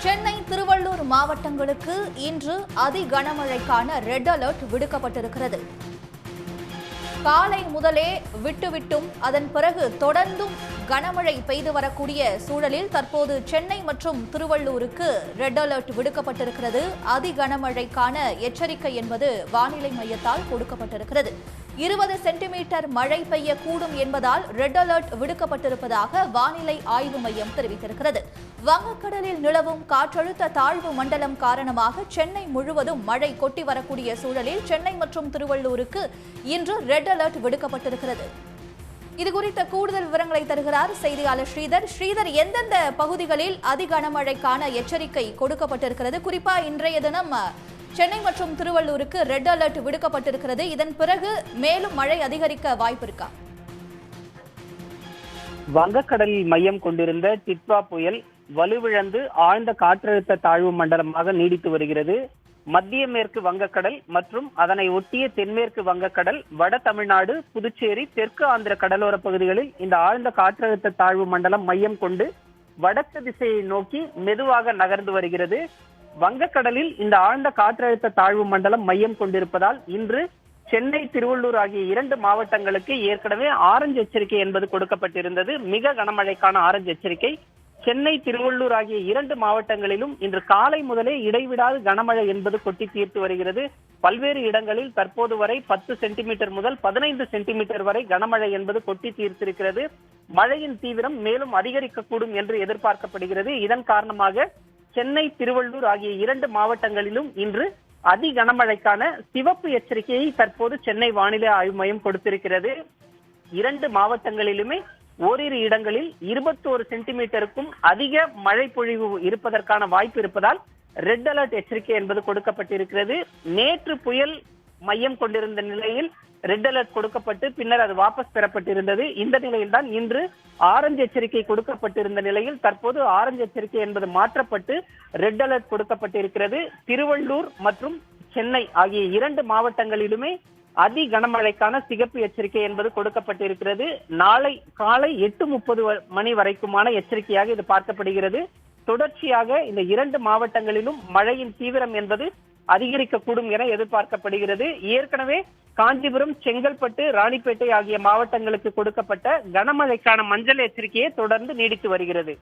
சென்னை, திருவள்ளூர் மாவட்டங்களுக்கு இன்று அதி கனமழைக்கான ரெட் அலர்ட் விடுக்கப்பட்டிருக்கிறது. காலை முதலே விட்டுவிட்டும் அதன் பிறகு தொடர்ந்தும் கனமழை பெய்து வரக்கூடிய சூழலில் தற்போது சென்னை மற்றும் திருவள்ளூருக்கு ரெட் அலர்ட் விடுக்கப்பட்டிருக்கிறது. அதி கனமழைக்கான எச்சரிக்கை என்பது வானிலை மையத்தால் கொடுக்கப்பட்டிருக்கிறது. 20 சென்டிமீட்டர் மழை பெய்யக்கூடும் என்பதால் ரெட் அலர்ட் விடுக்கப்பட்டிருப்பதாக வானிலை ஆய்வு மையம் தெரிவித்திருக்கிறது. வங்கக்கடலில் நிலவும் காற்றழுத்த தாழ்வு மண்டலம் காரணமாக சென்னை முழுவதும் மழை கொட்டி வரக்கூடிய சூழலில் சென்னை மற்றும் திருவள்ளூருக்கு இன்று ரெட் அலர்ட் விடுக்கப்பட்டிருக்கிறது. இதுகுறித்த கூடுதல் விவரங்களை தருகிறார் செய்தியாளர் ஸ்ரீதர். ஸ்ரீதர், எந்தெந்த பகுதிகளில் அதி கனமழைக்கான எச்சரிக்கை கொடுக்கப்பட்டிருக்கிறது? குறிப்பா இன்றைய தினம் சென்னை மற்றும் திருவள்ளூருக்கு ரெட் அலர்ட் விடுக்கப்பட்டிருக்கிறது. இதன் பிறகு மேலும் மழை அதிகரிக்க வாய்ப்பு இருக்கா? வங்கக்கடலில் மையம் கொண்டிருந்த டிட்வா புயல் வலுவிழந்து ஆழ்ந்த காற்றழுத்த தாழ்வு மண்டலமாக நீடித்து வருகிறது. மத்திய மேற்கு வங்கக்கடல் மற்றும் அதனை ஒட்டிய தென்மேற்கு வங்கக்கடல், வட தமிழ்நாடு, புதுச்சேரி, தெற்கு ஆந்திர கடலோர பகுதிகளில் இந்த ஆழ்ந்த காற்றழுத்த தாழ்வு மண்டலம் மையம் கொண்டு வடக்கு திசையை நோக்கி மெதுவாக நகர்ந்து வருகிறது. வங்கக்கடலில் இந்த ஆழ்ந்த காற்றழுத்த தாழ்வு மண்டலம் மையம் கொண்டிருப்பதால் இன்று சென்னை, திருவள்ளூர் ஆகிய 2 மாவட்டங்களுக்கு ஏற்கனவே ஆரஞ்சு எச்சரிக்கை என்பது கொடுக்கப்பட்டிருந்தது. மிக கனமழைக்கான ஆரஞ்சு எச்சரிக்கை சென்னை, திருவள்ளூர் ஆகிய 2 மாவட்டங்களிலும் இன்று காலை முதலே இடைவிடாது கனமழை என்பது கொட்டி தீர்த்து வருகிறது. பல்வேறு இடங்களில் தற்போது வரை 10 சென்டிமீட்டர் முதல் 15 சென்டிமீட்டர் வரை கனமழை என்பது கொட்டி தீர்த்திருக்கிறது. மழையின் தீவிரம் மேலும் அதிகரிக்கக்கூடும் என்று எதிர்பார்க்கப்படுகிறது. இதன் காரணமாக சென்னை, திருவள்ளூர் ஆகிய 2 மாவட்டங்களிலும் இன்று அதி கனமழைக்கான சிவப்பு எச்சரிக்கையை தற்போது சென்னை வானிலை ஆய்வு மையம் கொடுத்திருக்கிறது. 2 மாவட்டங்களிலுமே ஓரிரு இடங்களில் 21 சென்டிமீட்டருக்கும் அதிக மழை பொழிவு இருப்பதற்கான வாய்ப்பு இருப்பதால் ரெட் அலர்ட் எச்சரிக்கை என்பது கொடுக்கப்பட்டிருக்கிறது. நேற்று புயல் மையம் கொண்டிருந்த நிலையில் ரெட் அலர்ட் கொடுக்கப்பட்டு பின்னர் அது வாபஸ் பெறப்பட்டிருந்தது. இந்த நிலையில்தான் இன்று ஆரஞ்சு எச்சரிக்கை கொடுக்கப்பட்டிருந்த நிலையில் தற்போது ஆரஞ்சு எச்சரிக்கை என்பது மாற்றப்பட்டு ரெட் அலர்ட் கொடுக்கப்பட்டிருக்கிறது. திருவள்ளூர் மற்றும் சென்னை ஆகிய 2 மாவட்டங்களிலுமே அதி கனமழைக்கான சிகப்பு எச்சரிக்கை என்பது கொடுக்கப்பட்டிருக்கிறது. நாளை காலை 8:30 மணி வரைக்குமான எச்சரிக்கையாக இது பார்க்கப்படுகிறது. தொடர்ச்சியாக இந்த 2 மாவட்டங்களிலும் மழையின் தீவிரம் என்பது அதிகரிக்கக்கூடும் என எதிர்பார்க்கப்படுகிறது. ஏற்கனவே காஞ்சிபுரம், செங்கல்பட்டு, ராணிப்பேட்டை ஆகிய மாவட்டங்களுக்கு கொடுக்கப்பட்ட கனமழைக்கான மஞ்சள் எச்சரிக்கையை தொடர்ந்து நீடித்து வருகிறது.